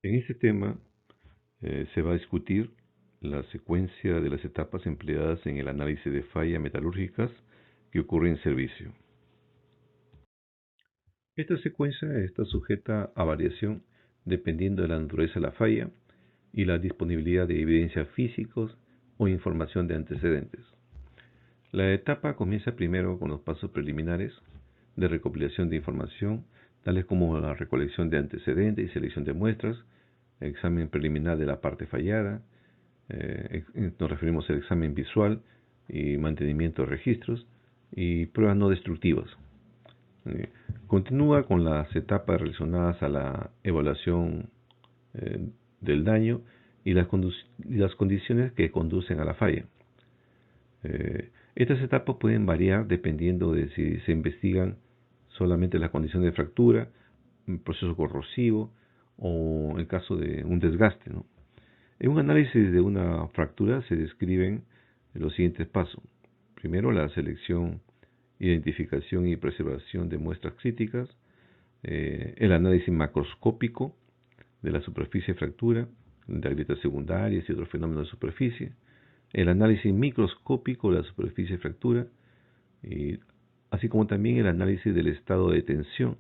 En este tema se va a discutir la secuencia de las etapas empleadas en el análisis de fallas metalúrgicas que ocurre en servicio. Esta secuencia está sujeta a variación dependiendo de la naturaleza de la falla y la disponibilidad de evidencia físicos o información de antecedentes. La etapa comienza primero con los pasos preliminares de recopilación de información, tales como la recolección de antecedentes y selección de muestras, examen preliminar de la parte fallada, nos referimos al examen visual y mantenimiento de registros y pruebas no destructivas. Eh, Continúa con las etapas relacionadas a la evaluación del daño y las condiciones que conducen a la falla. Estas etapas pueden variar dependiendo de si se investigan solamente las condiciones de fractura, un proceso corrosivo o el caso de un desgaste, ¿no? En un análisis de una fractura se describen los siguientes pasos. Primero, la selección, identificación y preservación de muestras críticas, el análisis macroscópico de la superficie de fractura, de grietas secundarias y otros fenómenos de superficie, el análisis microscópico de la superficie de fractura, y, así como también el análisis del estado de tensión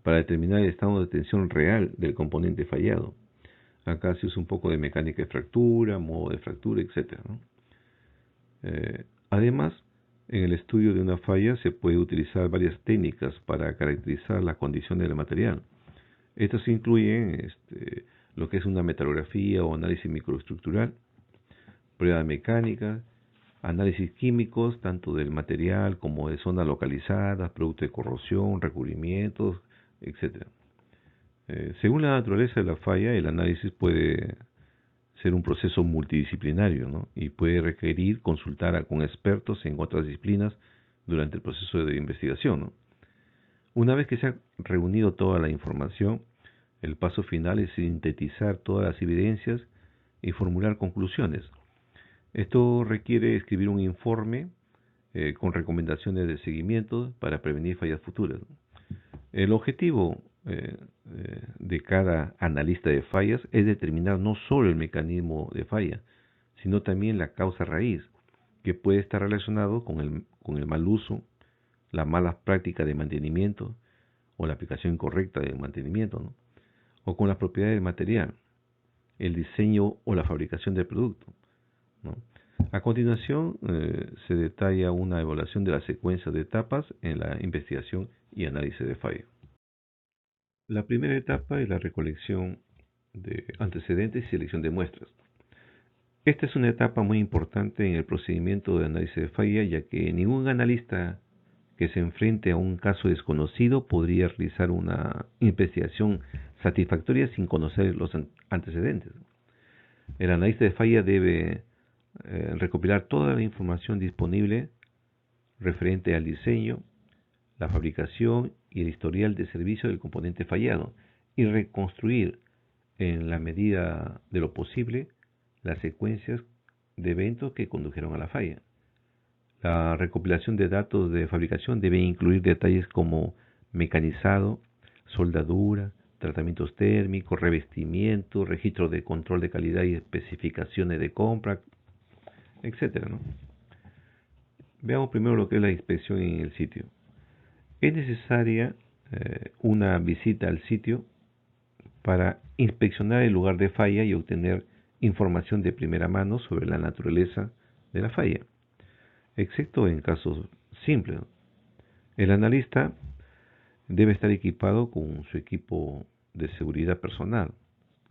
para determinar el estado de tensión real del componente fallado. Acá se usa un poco de mecánica de fractura, modo de fractura, etc., ¿no? Además, en el estudio de una falla se puede utilizar varias técnicas para caracterizar las condiciones del material. Estas incluyen lo que es una metalografía o análisis microestructural, pruebas mecánicas, análisis químicos, tanto del material como de zonas localizadas, producto de corrosión, recubrimientos, etc. Según la naturaleza de la falla, el análisis puede ser un proceso multidisciplinario, ¿no? Y puede requerir consultar con expertos en otras disciplinas durante el proceso de investigación, ¿no? Una vez que se ha reunido toda la información, el paso final es sintetizar todas las evidencias y formular conclusiones. Esto requiere escribir un informe con recomendaciones de seguimiento para prevenir fallas futuras. El objetivo de cada analista de fallas es determinar no solo el mecanismo de falla, sino también la causa raíz, que puede estar relacionado con el mal uso, la mala práctica de mantenimiento o la aplicación incorrecta del mantenimiento, ¿no? O con las propiedades del material, el diseño o la fabricación del producto, ¿no? A continuación, se detalla una evaluación de la secuencia de etapas en la investigación y análisis de falla. La primera etapa es la recolección de antecedentes y selección de muestras. Esta es una etapa muy importante en el procedimiento de análisis de falla, ya que ningún analista que se enfrente a un caso desconocido podría realizar una investigación satisfactoria sin conocer los antecedentes. El analista de falla debe recopilar toda la información disponible referente al diseño, la fabricación y el historial de servicio del componente fallado y reconstruir en la medida de lo posible las secuencias de eventos que condujeron a la falla. La recopilación de datos de fabricación debe incluir detalles como mecanizado, soldadura, tratamientos térmicos, revestimiento, registro de control de calidad y especificaciones de compra, etcétera, ¿no? Veamos primero lo que es la inspección en el sitio. Es necesaria una visita al sitio para inspeccionar el lugar de falla y obtener información de primera mano sobre la naturaleza de la falla, excepto en casos simples. El analista debe estar equipado con su equipo de seguridad personal,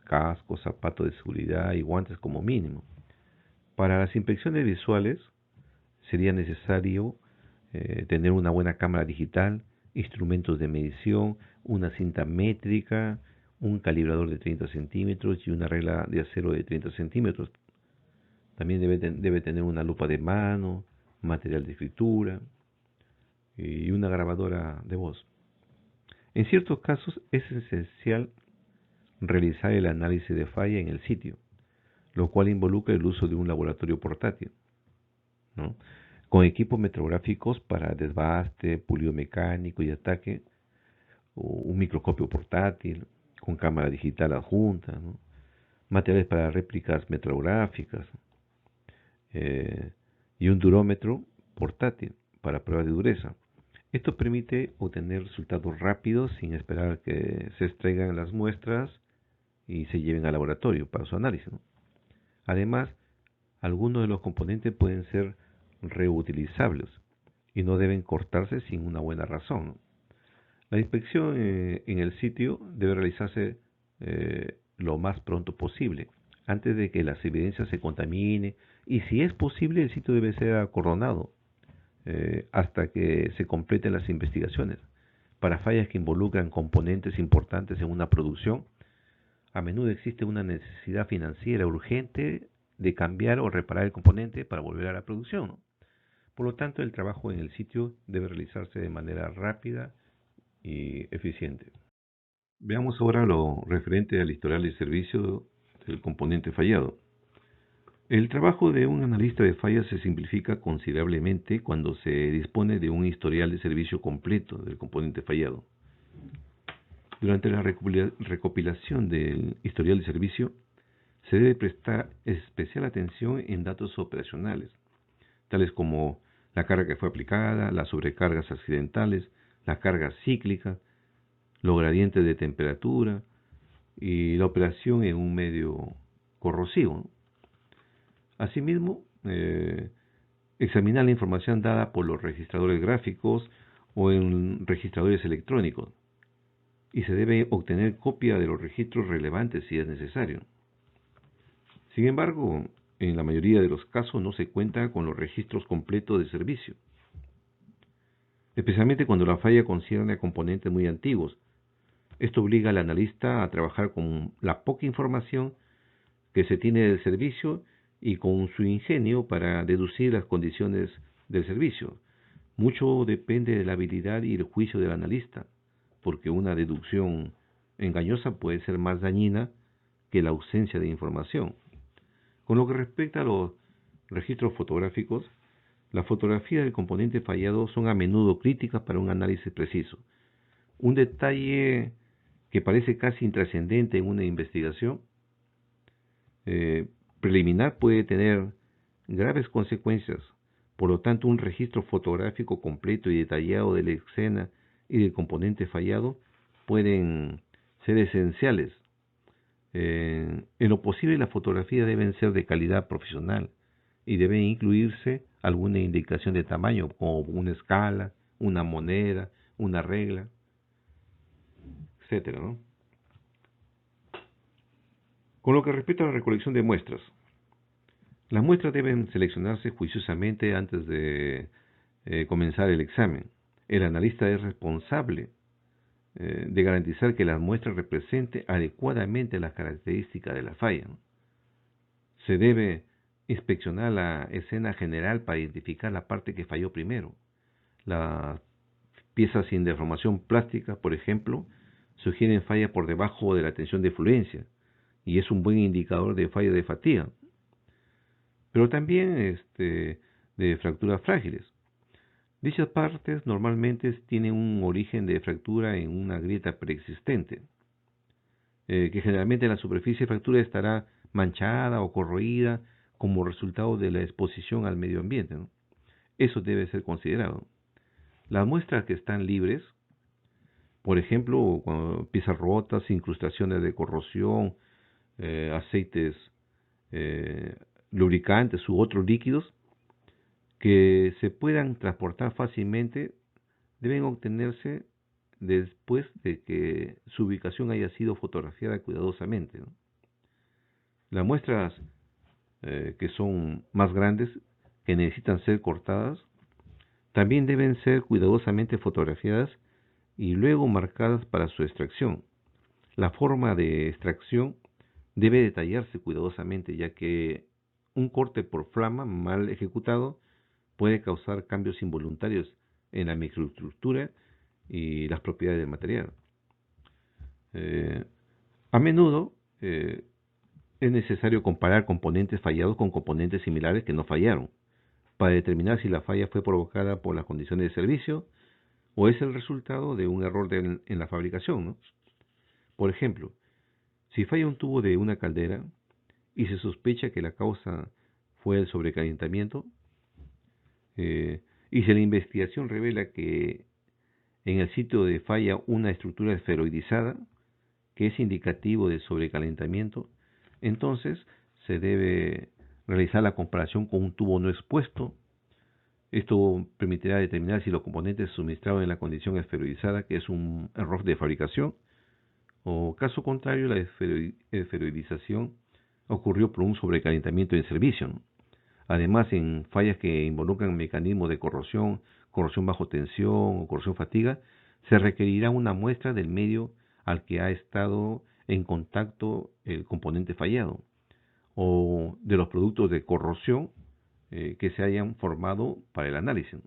casco, zapatos de seguridad y guantes como mínimo. Para las inspecciones visuales sería necesario tener una buena cámara digital, instrumentos de medición, una cinta métrica, un calibrador de 30 centímetros y una regla de acero de 30 centímetros. También debe tener una lupa de mano, material de escritura y una grabadora de voz. En ciertos casos es esencial realizar el análisis de falla en el sitio, lo cual involucra el uso de un laboratorio portátil, ¿no? Con equipos metrográficos para desbaste, pulido mecánico y ataque, o un microscopio portátil, con cámara digital adjunta, ¿no? Materiales para réplicas metrográficas, eh, y un durómetro portátil para pruebas de dureza. Esto permite obtener resultados rápidos sin esperar que se extraigan las muestras y se lleven al laboratorio para su análisis, ¿no? Además, algunos de los componentes pueden ser reutilizables y no deben cortarse sin una buena razón, ¿no? La inspección en el sitio debe realizarse lo más pronto posible, antes de que las evidencias se contaminen, y si es posible el sitio debe ser acordonado hasta que se completen las investigaciones. Para fallas que involucran componentes importantes en una producción, a menudo existe una necesidad financiera urgente de cambiar o reparar el componente para volver a la producción, ¿no? Por lo tanto, el trabajo en el sitio debe realizarse de manera rápida y eficiente. Veamos ahora lo referente al historial de servicio del componente fallado. El trabajo de un analista de fallas se simplifica considerablemente cuando se dispone de un historial de servicio completo del componente fallado. Durante la recopilación del historial de servicio, se debe prestar especial atención en datos operacionales, tales como la carga que fue aplicada, las sobrecargas accidentales, la carga cíclica, los gradientes de temperatura y la operación en un medio corrosivo, ¿no? Asimismo, examinar la información dada por los registradores gráficos o en registradores electrónicos, y se debe obtener copia de los registros relevantes si es necesario. Sin embargo, en la mayoría de los casos no se cuenta con los registros completos de servicio, especialmente cuando la falla concierne a componentes muy antiguos. Esto obliga al analista a trabajar con la poca información que se tiene del servicio y con su ingenio para deducir las condiciones del servicio. Mucho depende de la habilidad y el juicio del analista, porque una deducción engañosa puede ser más dañina que la ausencia de información. Con lo que respecta a los registros fotográficos, las fotografías del componente fallado son a menudo críticas para un análisis preciso. Un detalle que parece casi intrascendente en una investigación preliminar puede tener graves consecuencias. Por lo tanto, un registro fotográfico completo y detallado de la escena y del componente fallado pueden ser esenciales. En lo posible, las fotografías deben ser de calidad profesional y deben incluirse alguna indicación de tamaño, como una escala, una moneda, una regla, etcétera, ¿no? Con lo que respecta a la recolección de muestras, las muestras deben seleccionarse juiciosamente antes de comenzar el examen. El analista es responsable de garantizar que la muestra represente adecuadamente las características de la falla, ¿no? Se debe inspeccionar la escena general para identificar la parte que falló primero. Las piezas sin deformación plástica, por ejemplo, sugieren falla por debajo de la tensión de fluencia y es un buen indicador de falla de fatiga, pero también de fracturas frágiles. Dichas partes normalmente tienen un origen de fractura en una grieta preexistente, que generalmente la superficie de fractura estará manchada o corroída como resultado de la exposición al medio ambiente, ¿no? Eso debe ser considerado. Las muestras que están libres, por ejemplo, piezas rotas, incrustaciones de corrosión, aceites, lubricantes u otros líquidos que se puedan transportar fácilmente, deben obtenerse después de que su ubicación haya sido fotografiada cuidadosamente, ¿no? Las muestras que son más grandes, que necesitan ser cortadas, también deben ser cuidadosamente fotografiadas y luego marcadas para su extracción. La forma de extracción debe detallarse cuidadosamente, ya que un corte por flama mal ejecutado puede causar cambios involuntarios en la microestructura y las propiedades del material. A menudo es necesario comparar componentes fallados con componentes similares que no fallaron, para determinar si la falla fue provocada por las condiciones de servicio o es el resultado de un error en la fabricación, ¿no? Por ejemplo, si falla un tubo de una caldera y se sospecha que la causa fue el sobrecalentamiento, y si la investigación revela que en el sitio de falla una estructura esferoidizada, que es indicativo de sobrecalentamiento, entonces se debe realizar la comparación con un tubo no expuesto. Esto permitirá determinar si los componentes suministrados en la condición esferoidizada, que es un error de fabricación, o caso contrario, la esferoidización ocurrió por un sobrecalentamiento en servicio, ¿no? Además, en fallas que involucran mecanismos de corrosión, corrosión bajo tensión o corrosión fatiga, se requerirá una muestra del medio al que ha estado en contacto el componente fallado o de los productos de corrosión que se hayan formado para el análisis.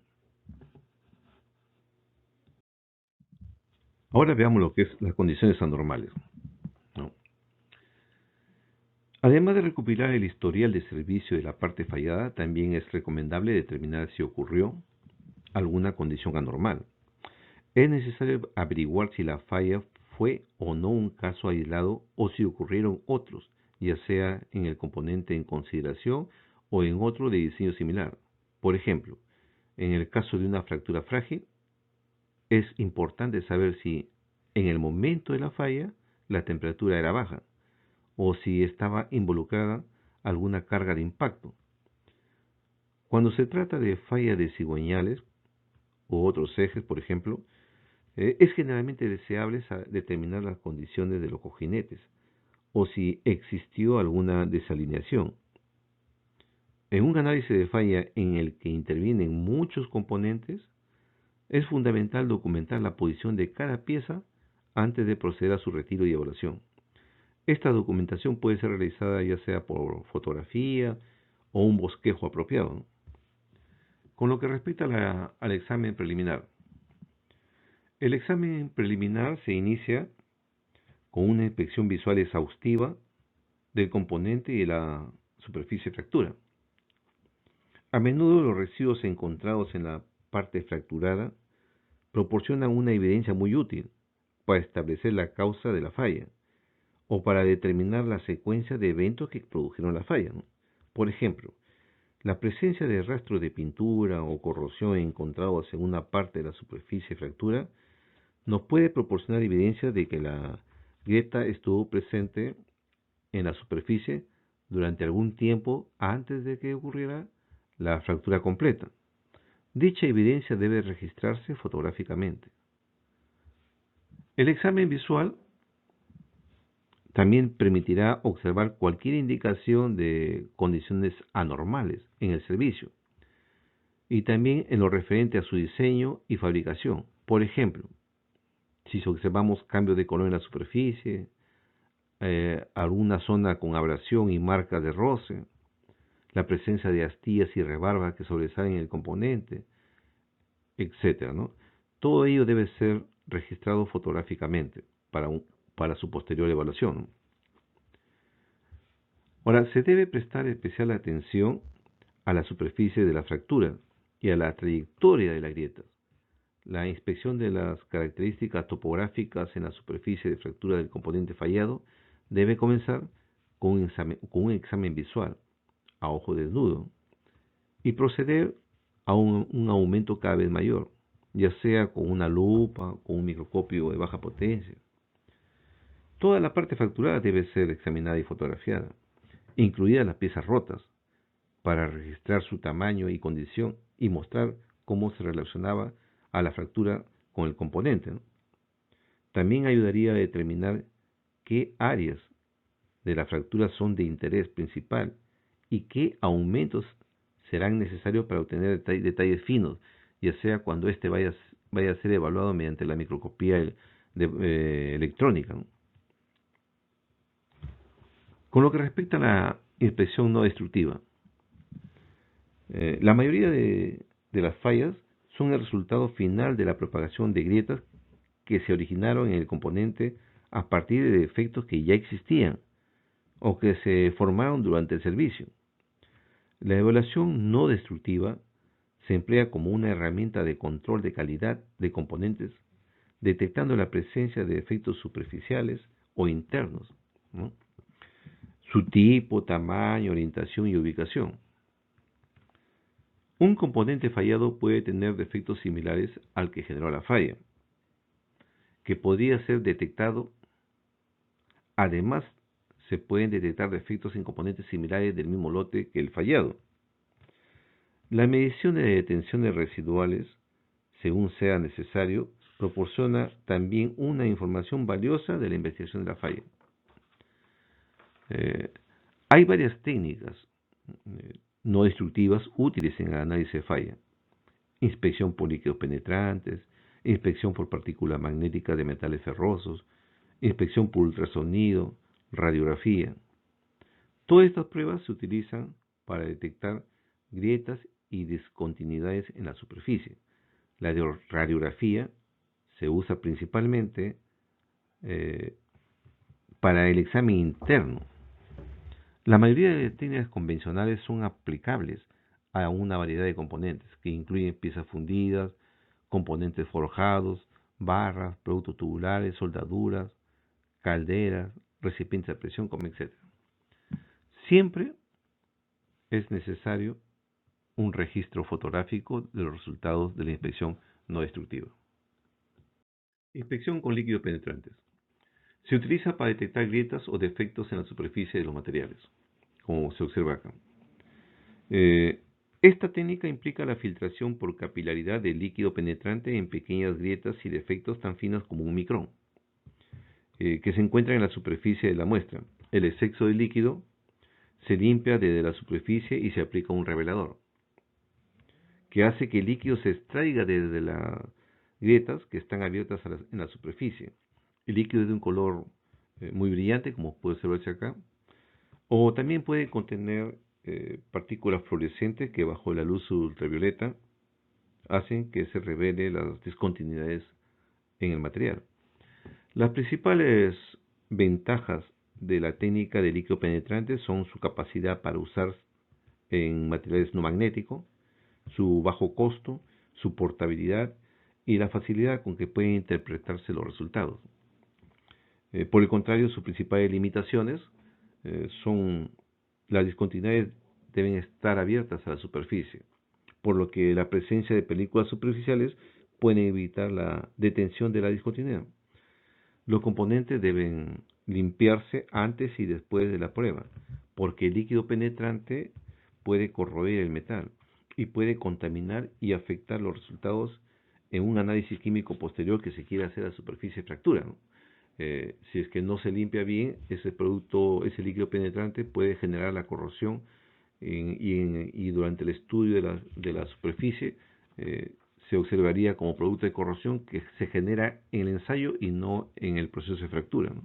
Ahora veamos lo que es las condiciones anormales, ¿no? Además de recopilar el historial de servicio de la parte fallada, también es recomendable determinar si ocurrió alguna condición anormal. Es necesario averiguar si la falla fue o no un caso aislado o si ocurrieron otros, ya sea en el componente en consideración o en otro de diseño similar. Por ejemplo, en el caso de una fractura frágil, es importante saber si en el momento de la falla la temperatura era baja o si estaba involucrada alguna carga de impacto. Cuando se trata de fallas de cigüeñales u otros ejes, por ejemplo, es generalmente deseable determinar las condiciones de los cojinetes o si existió alguna desalineación. En un análisis de falla en el que intervienen muchos componentes, es fundamental documentar la posición de cada pieza antes de proceder a su retiro y evaluación. Esta documentación puede ser realizada ya sea por fotografía o un bosquejo apropiado, ¿no? Con lo que respecta al examen preliminar. El examen preliminar se inicia con una inspección visual exhaustiva del componente y de la superficie de fractura. A menudo los residuos encontrados en la parte fracturada proporcionan una evidencia muy útil para establecer la causa de la falla o para determinar la secuencia de eventos que produjeron la falla, ¿no? Por ejemplo, la presencia de rastros de pintura o corrosión encontrados en una parte de la superficie de fractura nos puede proporcionar evidencia de que la grieta estuvo presente en la superficie durante algún tiempo antes de que ocurriera la fractura completa. Dicha evidencia debe registrarse fotográficamente. El examen visual también permitirá observar cualquier indicación de condiciones anormales en el servicio y también en lo referente a su diseño y fabricación. Por ejemplo, si observamos cambios de color en la superficie, alguna zona con abrasión y marcas de roce, la presencia de astillas y rebarbas que sobresalen en el componente, etcétera, ¿no? Todo ello debe ser registrado fotográficamente para su posterior evaluación, ¿no? Ahora, se debe prestar especial atención a la superficie de la fractura y a la trayectoria de la grieta. La inspección de las características topográficas en la superficie de fractura del componente fallado debe comenzar con un examen visual a ojo desnudo y proceder a un aumento cada vez mayor, ya sea con una lupa o con un microscopio de baja potencia. Toda la parte fracturada debe ser examinada y fotografiada, incluidas las piezas rotas, para registrar su tamaño y condición y mostrar cómo se relacionaba a la fractura con el componente, ¿no? También ayudaría a determinar qué áreas de la fractura son de interés principal y qué aumentos serán necesarios para obtener detalles finos, ya sea cuando éste vaya a ser evaluado mediante la microscopía electrónica, ¿no? Con lo que respecta a la inspección no destructiva, la mayoría de las fallas son el resultado final de la propagación de grietas que se originaron en el componente a partir de defectos que ya existían o que se formaron durante el servicio. La evaluación no destructiva se emplea como una herramienta de control de calidad de componentes, detectando la presencia de defectos superficiales o internos, ¿no? Su tipo, tamaño, orientación y ubicación. Un componente fallado puede tener defectos similares al que generó la falla, que podría ser detectado. Además, se pueden detectar defectos en componentes similares del mismo lote que el fallado. La medición de detenciones residuales, según sea necesario, proporciona también una información valiosa de la investigación de la falla. Eh, Hay varias técnicas no destructivas útiles en el análisis de falla. Inspección por líquidos penetrantes, inspección por partículas magnéticas de metales ferrosos, inspección por ultrasonido, radiografía. Todas estas pruebas se utilizan para detectar grietas y discontinuidades en la superficie. La radiografía se usa principalmente eh, para el examen interno. La mayoría de técnicas convencionales son aplicables a una variedad de componentes que incluyen piezas fundidas, componentes forjados, barras, productos tubulares, soldaduras, calderas, recipientes a presión, etc. Siempre es necesario un registro fotográfico de los resultados de la inspección no destructiva. Inspección con líquidos penetrantes. Se utiliza para detectar grietas o defectos en la superficie de los materiales, como se observa acá. Esta técnica implica la filtración por capilaridad de líquido penetrante en pequeñas grietas y defectos tan finos como un micrón, que se encuentran en la superficie de la muestra. El exceso de líquido se limpia desde la superficie y se aplica un revelador, que hace que el líquido se extraiga desde las grietas que están abiertas en la superficie. El líquido es de un color muy brillante, como puede observarse acá, o también puede contener partículas fluorescentes que bajo la luz ultravioleta hacen que se revele las discontinuidades en el material. Las principales ventajas de la técnica de líquido penetrante son su capacidad para usar en materiales no magnéticos, su bajo costo, su portabilidad y la facilidad con que pueden interpretarse los resultados. Por el contrario, sus principales limitaciones son las discontinuidades deben estar abiertas a la superficie, por lo que la presencia de películas superficiales puede evitar la detención de la discontinuidad. Los componentes deben limpiarse antes y después de la prueba, porque el líquido penetrante puede corroer el metal y puede contaminar y afectar los resultados en un análisis químico posterior que se quiera hacer a la superficie de fractura, ¿no? Si es que no se limpia bien, ese producto, ese líquido penetrante puede generar la corrosión y durante el estudio de la superficie se observaría como producto de corrosión que se genera en el ensayo y no en el proceso de fractura, ¿no?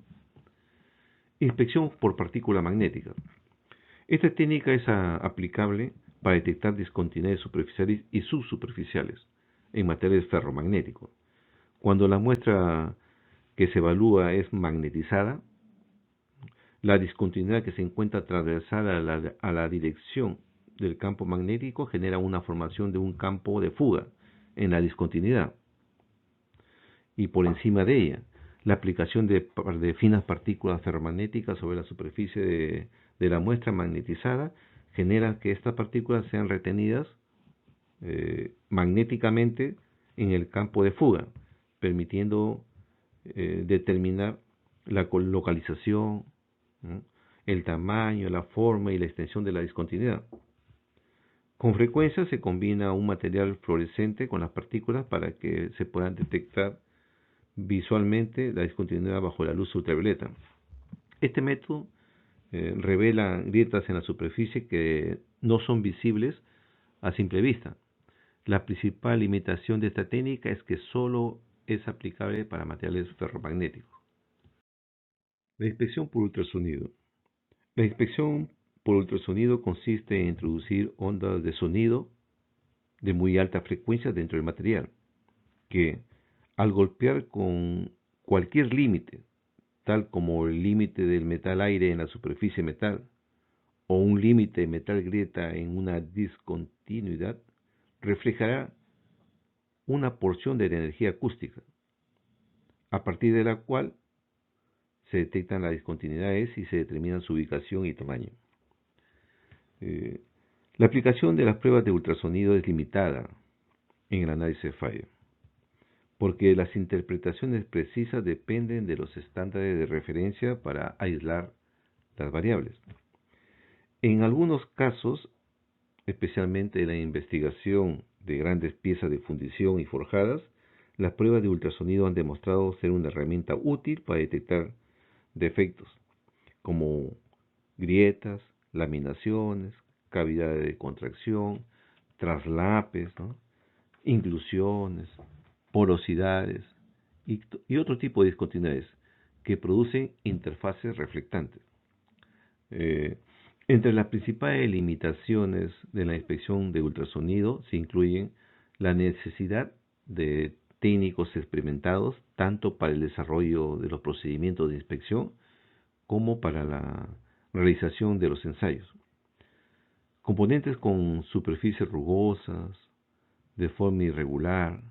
Inspección por partícula magnética. Esta técnica es aplicable para detectar discontinuidades superficiales y subsuperficiales en materiales ferromagnéticos. Cuando la muestra que se evalúa es magnetizada, la discontinuidad que se encuentra transversal a la dirección del campo magnético genera una formación de un campo de fuga en la discontinuidad y por encima de ella. La aplicación de finas partículas ferromagnéticas sobre la superficie de la muestra magnetizada genera que estas partículas sean retenidas magnéticamente en el campo de fuga, permitiendo determinar la localización, ¿no?, el tamaño, la forma y la extensión de la discontinuidad. Con frecuencia se combina un material fluorescente con las partículas para que se puedan detectar visualmente la discontinuidad bajo la luz ultravioleta. Este método revela grietas en la superficie que no son visibles a simple vista. La principal limitación de esta técnica es que solo es aplicable para materiales ferromagnéticos. La inspección por ultrasonido. La inspección por ultrasonido consiste en introducir ondas de sonido de muy alta frecuencia dentro del material, que al golpear con cualquier límite, tal como el límite del metal aire en la superficie metal, o un límite metal grieta en una discontinuidad, reflejará una porción de la energía acústica, a partir de la cual se detectan las discontinuidades y se determinan su ubicación y tamaño. La aplicación de las pruebas de ultrasonido es limitada en el análisis de falla, porque las interpretaciones precisas dependen de los estándares de referencia para aislar las variables. En algunos casos, especialmente en la investigación de grandes piezas de fundición y forjadas, las pruebas de ultrasonido han demostrado ser una herramienta útil para detectar defectos como grietas, laminaciones, cavidades de contracción, traslapes, ¿no?, inclusiones, porosidades y otro tipo de discontinuidades que producen interfaces reflectantes. Eh, Entre las principales limitaciones de la inspección de ultrasonido se incluyen la necesidad de técnicos experimentados tanto para el desarrollo de los procedimientos de inspección como para la realización de los ensayos. Componentes con superficies rugosas, de forma irregular,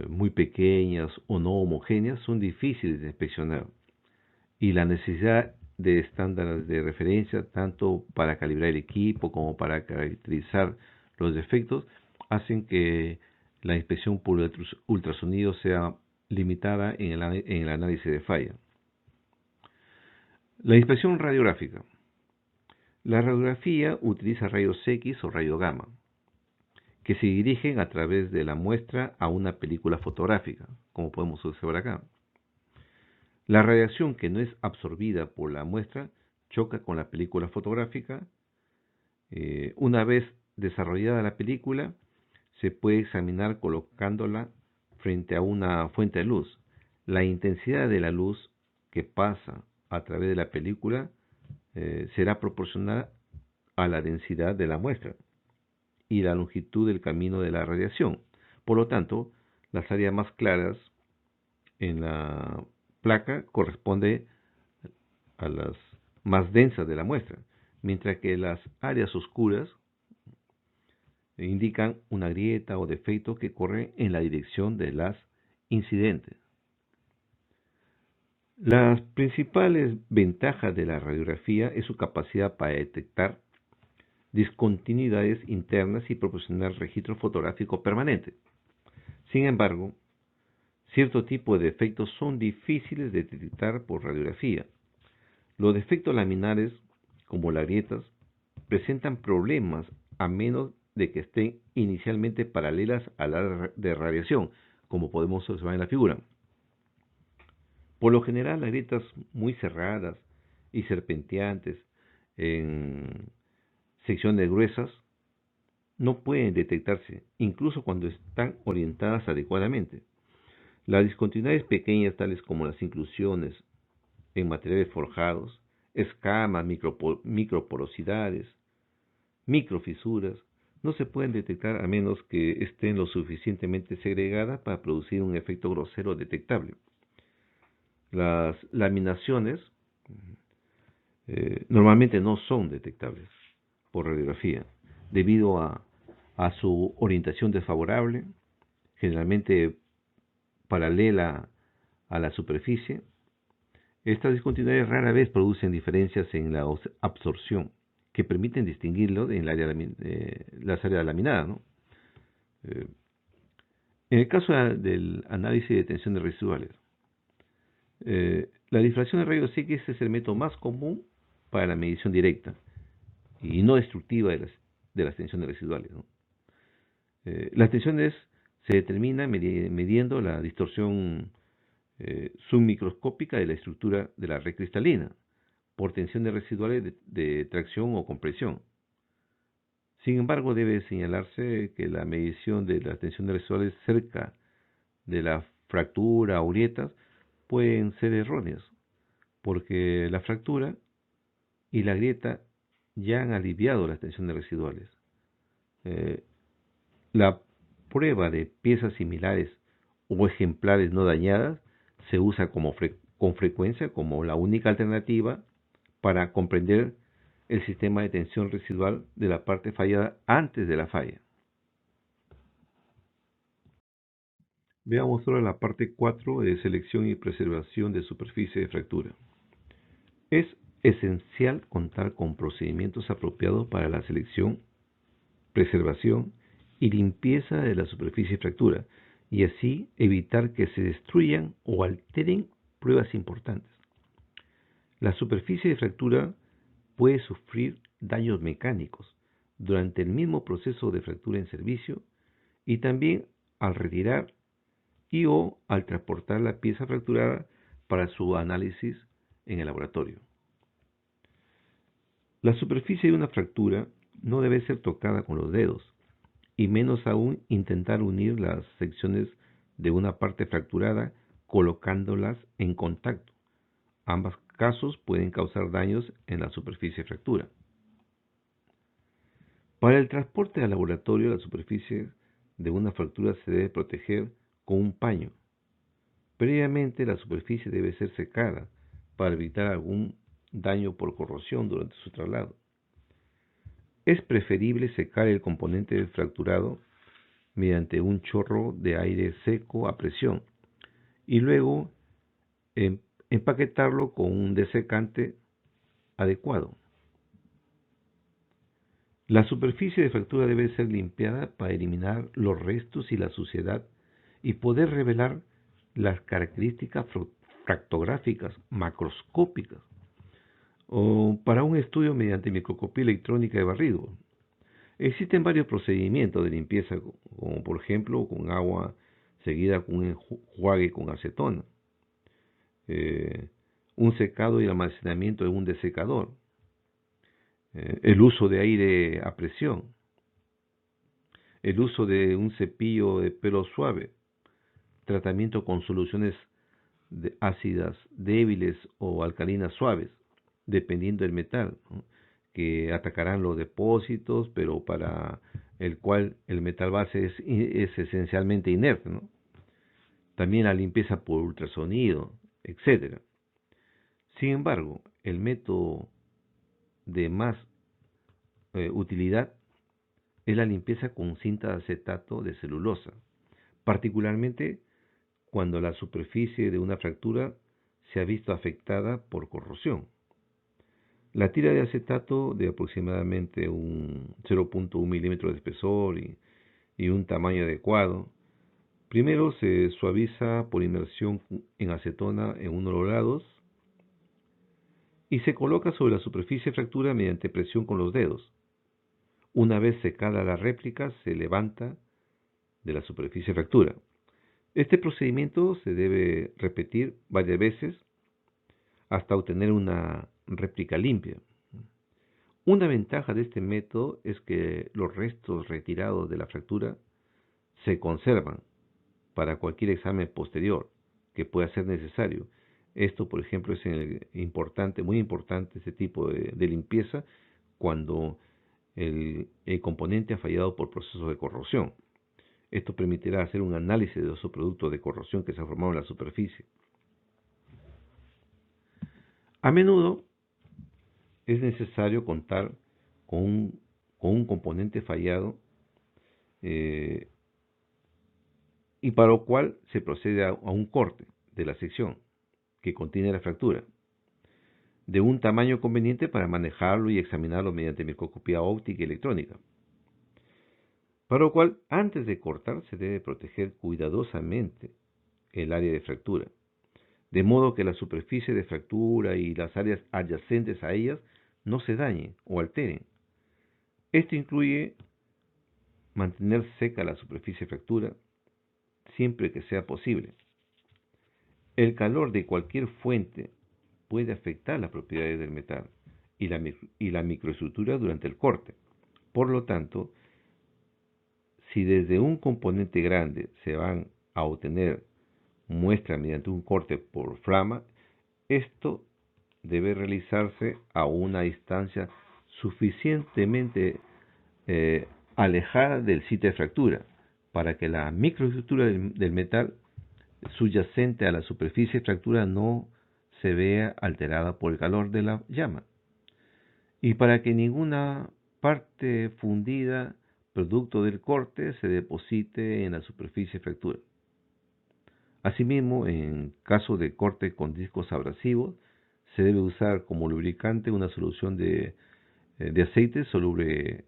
muy pequeñas o no homogéneas son difíciles de inspeccionar, y la necesidad de estándares de referencia tanto para calibrar el equipo como para caracterizar los defectos hacen que la inspección por ultrasonido sea limitada en el análisis de falla. La inspección radiográfica. La radiografía utiliza rayos X o rayos gamma, que se dirigen a través de la muestra a una película fotográfica, como podemos observar acá. La radiación que no es absorbida por la muestra choca con la película fotográfica. Una vez desarrollada la película, se puede examinar colocándola frente a una fuente de luz. La intensidad de la luz que pasa a través de la película será proporcional a la densidad de la muestra y la longitud del camino de la radiación. Por lo tanto, las áreas más claras en la placa corresponde a las más densas de la muestra, mientras que las áreas oscuras indican una grieta o defecto que corre en la dirección de las incidentes. Las principales ventajas de la radiografía es su capacidad para detectar discontinuidades internas y proporcionar registro fotográfico permanente. Sin embargo, cierto tipo de defectos son difíciles de detectar por radiografía. Los defectos laminares, como las grietas, presentan problemas a menos de que estén inicialmente paralelas al área de radiación, como podemos observar en la figura. Por lo general, las grietas muy cerradas y serpenteantes en secciones gruesas no pueden detectarse, incluso cuando están orientadas adecuadamente. Las discontinuidades pequeñas, tales como las inclusiones en materiales forjados, escamas, microporosidades, microfisuras, no se pueden detectar a menos que estén lo suficientemente segregadas para producir un efecto grosero detectable. Las laminaciones normalmente no son detectables por radiografía debido a su orientación desfavorable, generalmente paralela a la superficie. Estas discontinuidades rara vez producen diferencias en la absorción que permiten distinguirlo en las áreas laminadas, ¿no? En el caso del análisis de tensiones residuales, la difracción de rayos X es el método más común para la medición directa y no destructiva de las tensiones residuales, ¿no? Las tensiones se determinan midiendo la distorsión submicroscópica de la estructura de la red cristalina por tensiones residuales de tracción o compresión. Sin embargo, debe señalarse que la medición de las tensiones residuales cerca de la fractura o grietas pueden ser erróneas, porque la fractura y la grieta ya han aliviado las tensiones residuales. La prueba de piezas similares o ejemplares no dañadas se usa con frecuencia como la única alternativa para comprender el sistema de tensión residual de la parte fallada antes de la falla. Veamos ahora la parte 4 de selección y preservación de superficie de fractura. Es esencial contar con procedimientos apropiados para la selección, preservación y limpieza de la superficie de fractura, y así evitar que se destruyan o alteren pruebas importantes. La superficie de fractura puede sufrir daños mecánicos durante el mismo proceso de fractura en servicio y también al retirar y o al transportar la pieza fracturada para su análisis en el laboratorio. La superficie de una fractura no debe ser tocada con los dedos, y menos aún intentar unir las secciones de una parte fracturada colocándolas en contacto. Ambos casos pueden causar daños en la superficie de fractura. Para el transporte al laboratorio, la superficie de una fractura se debe proteger con un paño. Previamente, la superficie debe ser secada para evitar algún daño por corrosión durante su traslado. Es preferible secar el componente fracturado mediante un chorro de aire seco a presión y luego empaquetarlo con un desecante adecuado. La superficie de fractura debe ser limpiada para eliminar los restos y la suciedad y poder revelar las características fractográficas macroscópicas o para un estudio mediante microscopía electrónica de barrido. Existen varios procedimientos de limpieza, como por ejemplo con agua seguida con un enjuague con acetona, un secado y almacenamiento en un desecador, el uso de aire a presión, el uso de un cepillo de pelo suave, tratamiento con soluciones ácidas débiles o alcalinas suaves, dependiendo del metal, ¿no?, que atacarán los depósitos, pero para el cual el metal base es esencialmente inerte, ¿no? También la limpieza por ultrasonido, etc. Sin embargo, el método de más utilidad es la limpieza con cinta de acetato de celulosa, particularmente cuando la superficie de una fractura se ha visto afectada por corrosión. La tira de acetato de aproximadamente un 0.1 milímetro de espesor y un tamaño adecuado, primero se suaviza por inmersión en acetona en 1 grados y se coloca sobre la superficie de fractura mediante presión con los dedos. Una vez secada la réplica, se levanta de la superficie de fractura. Este procedimiento se debe repetir varias veces hasta obtener una réplica limpia. Una ventaja de este método es que los restos retirados de la fractura se conservan para cualquier examen posterior que pueda ser necesario. Esto, por ejemplo, es importante, muy importante este tipo de limpieza cuando el componente ha fallado por procesos de corrosión. Esto permitirá hacer un análisis de esos productos de corrosión que se han formado en la superficie. A menudo es necesario contar con un componente fallado y para lo cual se procede a un corte de la sección que contiene la fractura, de un tamaño conveniente para manejarlo y examinarlo mediante microscopía óptica y electrónica. Para lo cual, antes de cortar, se debe proteger cuidadosamente el área de fractura, de modo que la superficie de fractura y las áreas adyacentes a ellas no se dañen o alteren. Esto incluye mantener seca la superficie de fractura siempre que sea posible. El calor de cualquier fuente puede afectar las propiedades del metal y la microestructura durante el corte. Por lo tanto, si desde un componente grande se van a obtener muestras mediante un corte por flama, esto debe realizarse a una distancia suficientemente alejada del sitio de fractura para que la microestructura del metal subyacente a la superficie de fractura no se vea alterada por el calor de la llama y para que ninguna parte fundida producto del corte se deposite en la superficie de fractura. Asimismo, en caso de corte con discos abrasivos, se debe usar como lubricante una solución de aceite soluble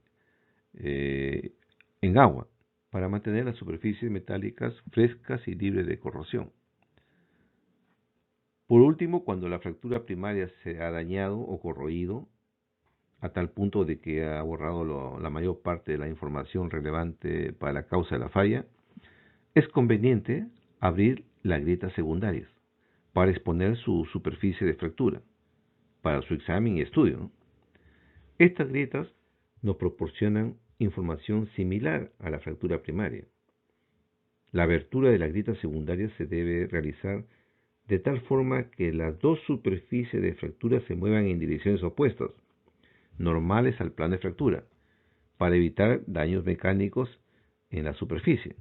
en agua para mantener las superficies metálicas frescas y libres de corrosión. Por último, cuando la fractura primaria se ha dañado o corroído a tal punto de que ha borrado la mayor parte de la información relevante para la causa de la falla, es conveniente abrir las grietas secundarias para exponer su superficie de fractura para su examen y estudio, ¿no? Estas grietas nos proporcionan información similar a la fractura primaria. La abertura de la grieta secundaria se debe realizar de tal forma que las dos superficies de fractura se muevan en direcciones opuestas, normales al plano de fractura, para evitar daños mecánicos en la superficie.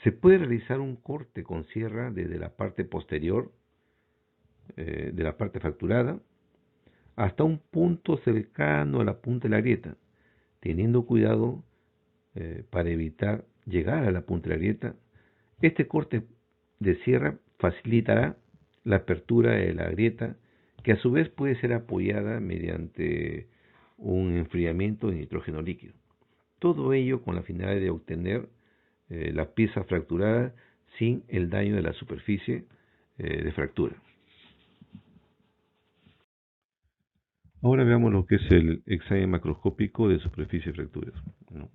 Se puede realizar un corte con sierra desde la parte posterior de la parte fracturada hasta un punto cercano a la punta de la grieta, teniendo cuidado para evitar llegar a la punta de la grieta. Este corte de sierra facilitará la apertura de la grieta, que a su vez puede ser apoyada mediante un enfriamiento de nitrógeno líquido. Todo ello con la finalidad de obtener la pieza fracturada sin el daño de la superficie de fractura. Ahora veamos lo que es el examen macroscópico de superficie de fracturas, ¿no?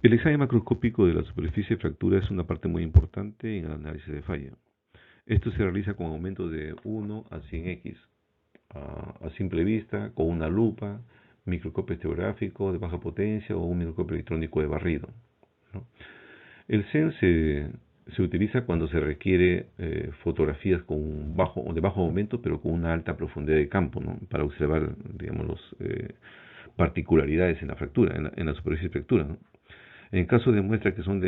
El examen macroscópico de la superficie de fractura es una parte muy importante en el análisis de falla. Esto se realiza con aumentos de 1 a 100x a simple vista, con una lupa, microscopio estereográfico de baja potencia o un microscopio electrónico de barrido, ¿no? El SEM se utiliza cuando se requiere fotografías de bajo aumento, pero con una alta profundidad de campo, ¿no? Para observar, digamos, particularidades en la fractura, en la superficie de fractura, ¿no? En caso de muestras que son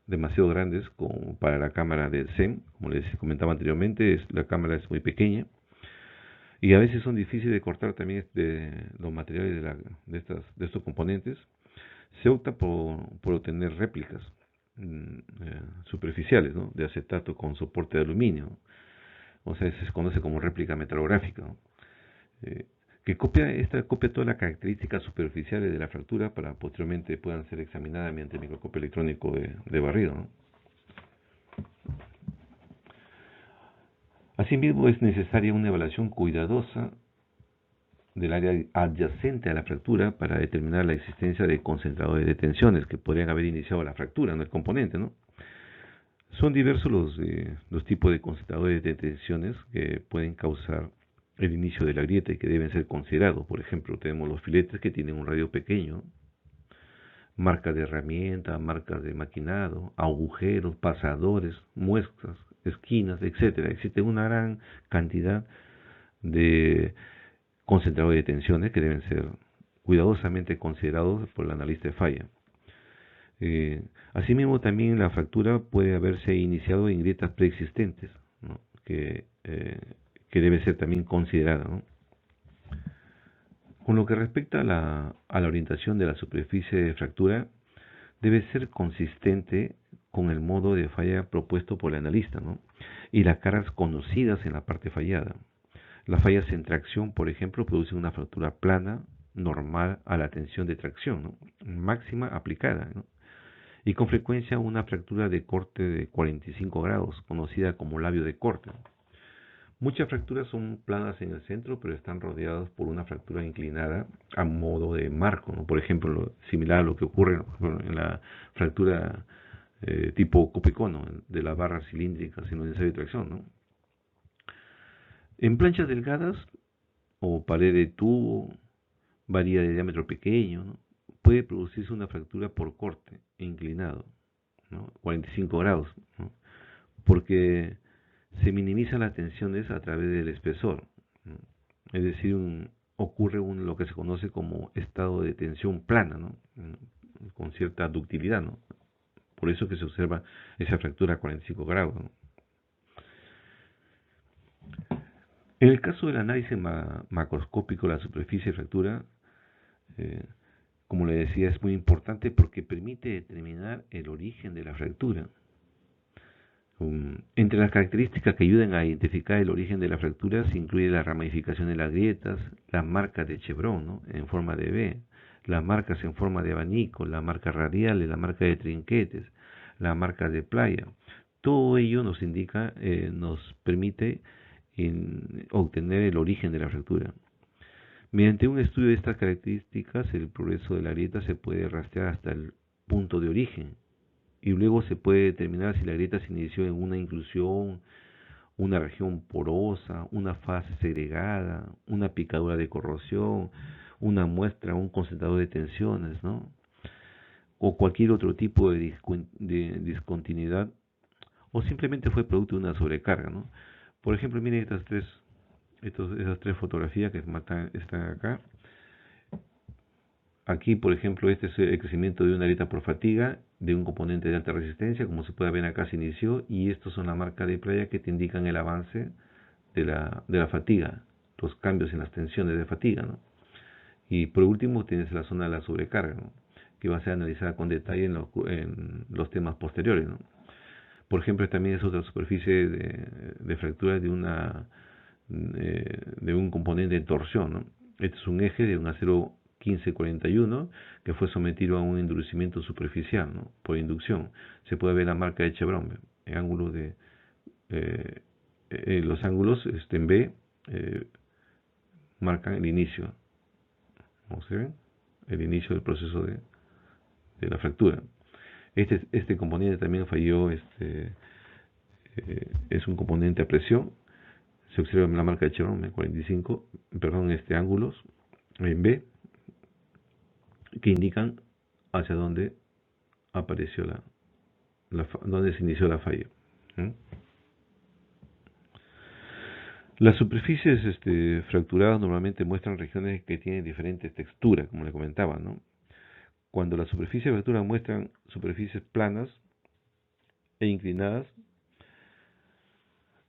demasiado grandes como para la cámara del SEM, como les comentaba anteriormente, la cámara es muy pequeña y a veces son difíciles de cortar también los materiales de estos componentes. Se opta por obtener réplicas superficiales, ¿no? De acetato con soporte de aluminio, o sea, se conoce como réplica metalográfica, ¿no? Eh, Esta copia todas las características superficiales de la fractura para posteriormente puedan ser examinadas mediante el microscopio electrónico de barrido, ¿no? Asimismo, es necesaria una evaluación cuidadosa del área adyacente a la fractura para determinar la existencia de concentradores de tensiones que podrían haber iniciado la fractura, no el componente, ¿no? Son diversos los tipos de concentradores de tensiones que pueden causar el inicio de la grieta y que deben ser considerados. Por ejemplo, tenemos los filetes que tienen un radio pequeño, marcas de herramienta, marcas de maquinado, agujeros, pasadores, muescas, esquinas, etcétera. Existe una gran cantidad de concentradores de tensiones que deben ser cuidadosamente considerados por el analista de falla. Asimismo, también la fractura puede haberse iniciado en grietas preexistentes, ¿no? Que debe ser también considerada, ¿no? Con lo que respecta a la orientación de la superficie de fractura, debe ser consistente con el modo de falla propuesto por el analista, ¿no? Y las caras conocidas en la parte fallada. Las fallas en tracción, por ejemplo, producen una fractura plana normal a la tensión de tracción, ¿no? Máxima aplicada, ¿no? Y con frecuencia una fractura de corte de 45 grados, conocida como labio de corte. Muchas fracturas son planas en el centro, pero están rodeadas por una fractura inclinada a modo de marco, ¿no? Por ejemplo, similar a lo que ocurre en la fractura tipo copicono de las barras cilíndricas en los ensayos de tracción, ¿no? En planchas delgadas o pared de tubo, varía de diámetro pequeño, ¿no? Puede producirse una fractura por corte inclinado, ¿no? 45 grados, ¿no? Porque se minimizan las tensiones a través del espesor, ¿no? Es decir, ocurre lo que se conoce como estado de tensión plana, ¿no? Con cierta ductilidad, ¿no? Por eso que se observa esa fractura a 45 grados, ¿no? En el caso del análisis macroscópico de la superficie de fractura, eh, Como le decía, es muy importante porque permite determinar el origen de la fractura. Entre las características que ayudan a identificar el origen de la fractura se incluye la ramificación de las grietas, las marcas de chevron, ¿no?, en forma de V, las marcas en forma de abanico, las marcas radiales, la marca de trinquetes, las marcas de playa. Todo ello nos indica, nos permite obtener el origen de la fractura. Mediante un estudio de estas características, el progreso de la grieta se puede rastrear hasta el punto de origen y luego se puede determinar si la grieta se inició en una inclusión, una región porosa, una fase segregada, una picadura de corrosión, una muestra, un concentrador de tensiones, ¿no?, o cualquier otro tipo de discontinuidad, o simplemente fue producto de una sobrecarga, ¿no? Por ejemplo, miren esas tres fotografías que están acá. Aquí, por ejemplo, este es el crecimiento de una grieta por fatiga de un componente de alta resistencia, como se puede ver acá se inició, y estos son las marcas de playa que te indican el avance de la fatiga, los cambios en las tensiones de fatiga, ¿no? Y por último tienes la zona de la sobrecarga, ¿no?, que va a ser analizada con detalle en los temas posteriores, ¿no? Por ejemplo, también es otra superficie de fractura de un componente de torsión, ¿no? Este es un eje de un acero 1541 que fue sometido a un endurecimiento superficial, ¿no?, por inducción. Se puede ver la marca de chevron en ángulos eh, los ángulos en B marcan el inicio, ¿no se ven? El inicio del proceso de la fractura. Este componente también falló, es un componente a presión. Se observa la marca de chevron en 45, perdón, ángulos en B que indican hacia dónde apareció dónde se inició la falla. ¿Mm? Las superficies fracturadas normalmente muestran regiones que tienen diferentes texturas, como le comentaba, ¿no? Cuando las superficies de fractura muestran superficies planas e inclinadas,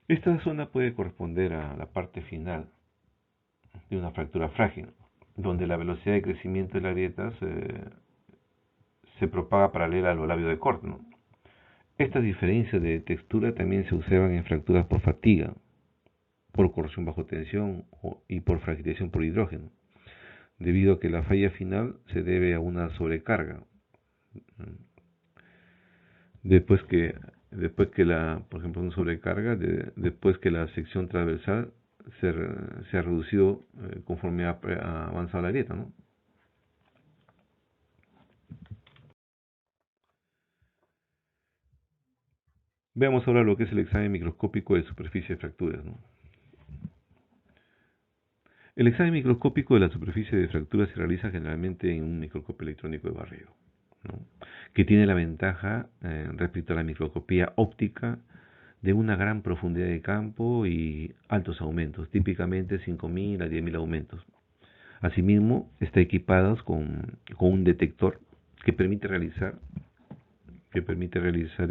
esta zona puede corresponder a la parte final de una fractura frágil, donde la velocidad de crecimiento de la grieta se propaga paralela a los labios de corte, ¿no? Estas diferencias de textura también se observan en fracturas por fatiga, por corrosión bajo tensión y por fragilización por hidrógeno, debido a que la falla final se debe a una sobrecarga. Después que por ejemplo, una sobrecarga, después que la sección transversal se ha reducido conforme ha avanzado la grieta, ¿no? Veamos ahora lo que es el examen microscópico de superficie de fracturas, ¿no? El examen microscópico de la superficie de fractura se realiza generalmente en un microscopio electrónico de barrido, ¿no?, que tiene la ventaja respecto a la microscopía óptica de una gran profundidad de campo y altos aumentos, típicamente 5.000 a 10.000 aumentos. Asimismo, está equipado con un detector que permite realizar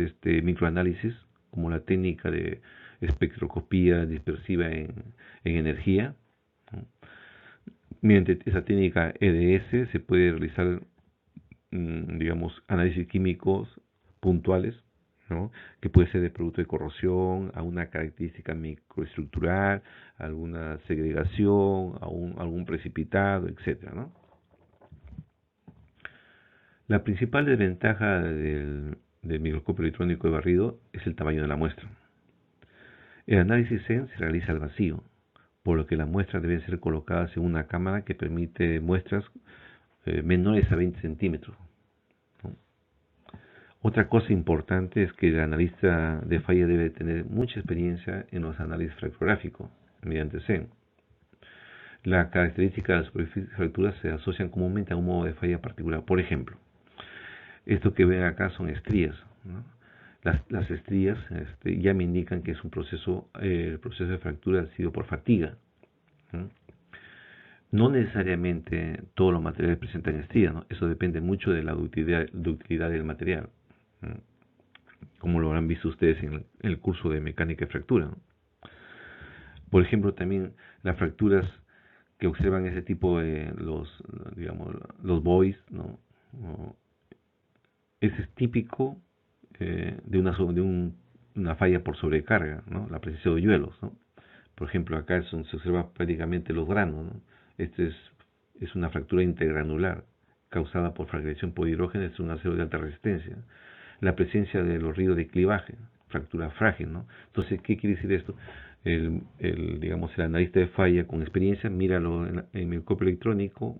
este microanálisis, como la técnica de espectroscopía dispersiva en energía, ¿no? Mediante esa técnica EDS se puede realizar, digamos, análisis químicos puntuales, ¿no?, que puede ser de producto de corrosión, a una característica microestructural, alguna segregación, algún precipitado, etcétera, ¿no? La principal desventaja del microscopio electrónico de barrido es el tamaño de la muestra. El análisis SEM se realiza al vacío, por lo que las muestras deben ser colocadas en una cámara que permite muestras menores a 20 centímetros, ¿no? Otra cosa importante es que el analista de falla debe tener mucha experiencia en los análisis fractográficos mediante SEM. Las características de las fracturas se asocian comúnmente a un modo de falla particular. Por ejemplo, esto que ven acá son estrías, ¿no? Las estrías ya me indican que es un proceso, el proceso de fractura ha sido por fatiga, ¿no? No necesariamente todos los materiales presentan estrías, ¿no? Eso depende mucho de la ductilidad del material, ¿no?, como lo habrán visto ustedes en el curso de mecánica de fractura, ¿no? Por ejemplo, también las fracturas que observan ese tipo de digamos, los buoys, ¿no? Ese es típico una falla por sobrecarga, ¿no? La presencia de hoyuelos, ¿no? Por ejemplo, acá se observa prácticamente los granos, ¿no? Este es una fractura intergranular causada por fragmentación por hidrógeno, es un acero de alta resistencia. La presencia de los ríos de clivaje, fractura frágil, ¿no? Entonces, ¿qué quiere decir esto? Digamos, el analista de falla con experiencia, míralo en el microscopio electrónico,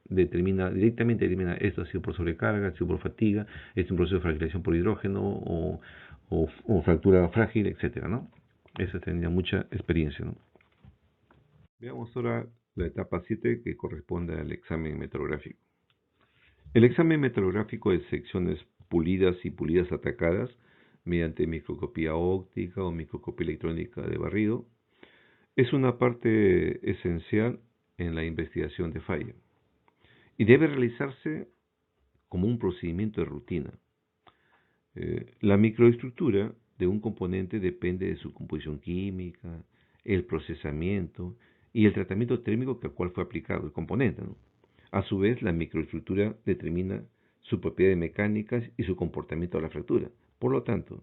directamente determina esto ha sido por sobrecarga, ha sido por fatiga, es un proceso de fragmentación por hidrógeno o fractura frágil, etcétera, ¿no? Eso tenía mucha experiencia, ¿no? Veamos ahora la etapa 7 que corresponde al examen metrográfico. El examen metrográfico de secciones pulidas y pulidas atacadas mediante microscopía óptica o microscopía electrónica de barrido es una parte esencial en la investigación de falla y debe realizarse como un procedimiento de rutina. La microestructura de un componente depende de su composición química, el procesamiento y el tratamiento térmico al cual fue aplicado el componente, ¿no? A su vez, la microestructura determina sus propiedades mecánicas y su comportamiento a la fractura. Por lo tanto,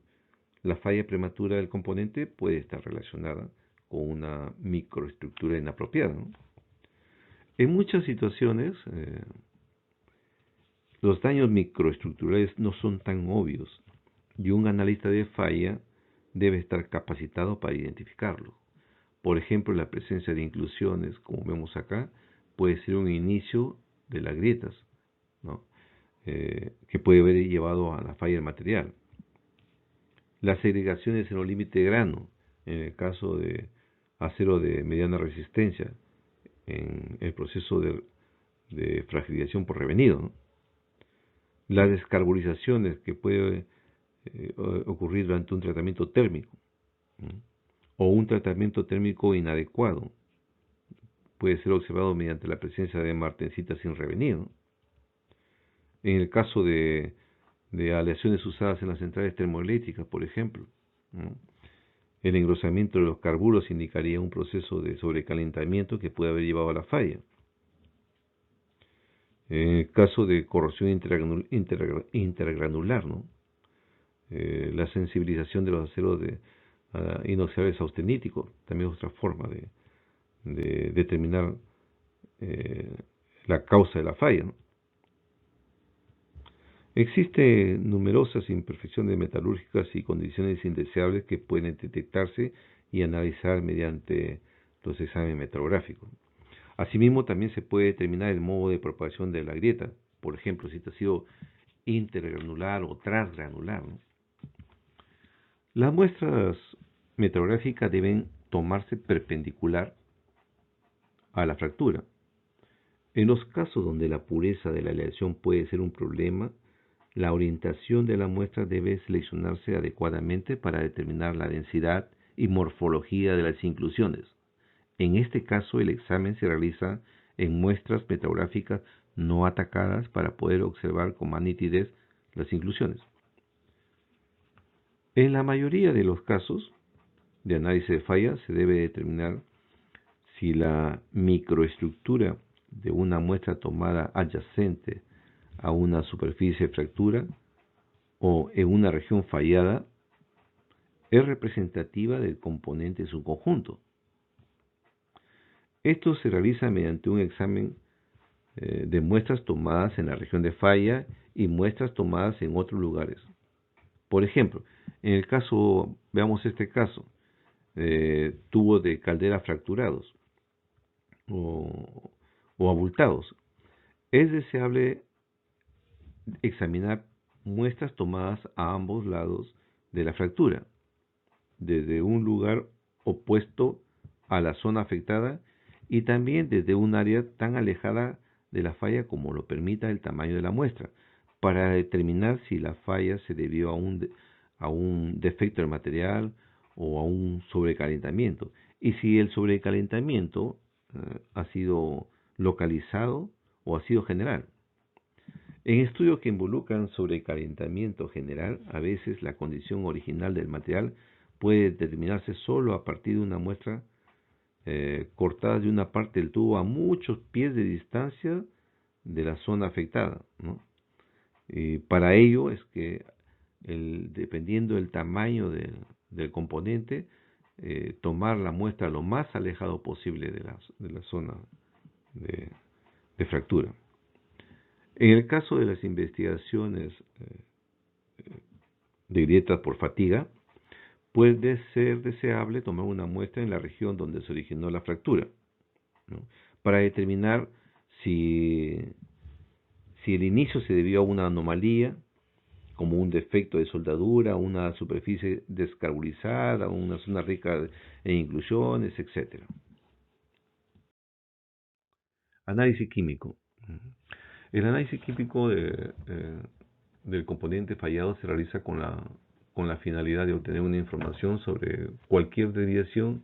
la falla prematura del componente puede estar relacionada con una microestructura inapropiada, ¿no? En muchas situaciones, los daños microestructurales no son tan obvios y un analista de falla debe estar capacitado para identificarlo. Por ejemplo, la presencia de inclusiones, como vemos acá, puede ser un inicio de las grietas, ¿no? Que puede haber llevado a la falla del material. Las segregaciones en los límites de grano, en el caso de acero de mediana resistencia, en el proceso de fragilización por revenido, ¿no? Las descarburizaciones que puede ocurrir durante un tratamiento térmico, ¿no? O un tratamiento térmico inadecuado puede ser observado mediante la presencia de martensitas sin revenido. En el caso de aleaciones usadas en las centrales termoeléctricas, por ejemplo, ¿no? El engrosamiento de los carburos indicaría un proceso de sobrecalentamiento que puede haber llevado a la falla. En el caso de corrosión intergranular, ¿no? La sensibilización de los aceros inoxidables austeníticos también es otra forma de determinar la causa de la falla, ¿no? Existen numerosas imperfecciones metalúrgicas y condiciones indeseables que pueden detectarse y analizar mediante los exámenes metrográficos. Asimismo, también se puede determinar el modo de propagación de la grieta, por ejemplo, si esto ha sido intergranular o transgranular, ¿no? Las muestras metrográficas deben tomarse perpendicular a la fractura. En los casos donde la pureza de la aleación puede ser un problema, la orientación de la muestra debe seleccionarse adecuadamente para determinar la densidad y morfología de las inclusiones. En este caso, el examen se realiza en muestras metrográficas no atacadas para poder observar con más nitidez las inclusiones. En la mayoría de los casos de análisis de fallas se debe determinar si la microestructura de una muestra tomada adyacente a una superficie de fractura o en una región fallada es representativa del componente en su conjunto. Esto se realiza mediante un examen de muestras tomadas en la región de falla y muestras tomadas en otros lugares. Por ejemplo, en el caso, veamos este caso, tubos de caldera fracturados o abultados. Es deseable examinar muestras tomadas a ambos lados de la fractura, desde un lugar opuesto a la zona afectada y también desde un área tan alejada de la falla como lo permita el tamaño de la muestra, para determinar si la falla se debió a un defecto del material o a un sobrecalentamiento, y si el sobrecalentamiento ha sido localizado o ha sido general. En estudios que involucran sobrecalentamiento general, a veces la condición original del material puede determinarse solo a partir de una muestra cortadas de una parte del tubo a muchos pies de distancia de la zona afectada, ¿no? Y para ello es que dependiendo del tamaño del componente, tomar la muestra lo más alejado posible de la zona de, de fractura. En el caso de las investigaciones de grietas por fatiga, puede ser deseable tomar una muestra en la región donde se originó la fractura, ¿no? Para determinar si, si el inicio se debió a una anomalía, como un defecto de soldadura, una superficie descarbonizada, una zona rica en inclusiones, etcétera. Análisis químico. El análisis químico del componente fallado se realiza con la finalidad de obtener una información sobre cualquier desviación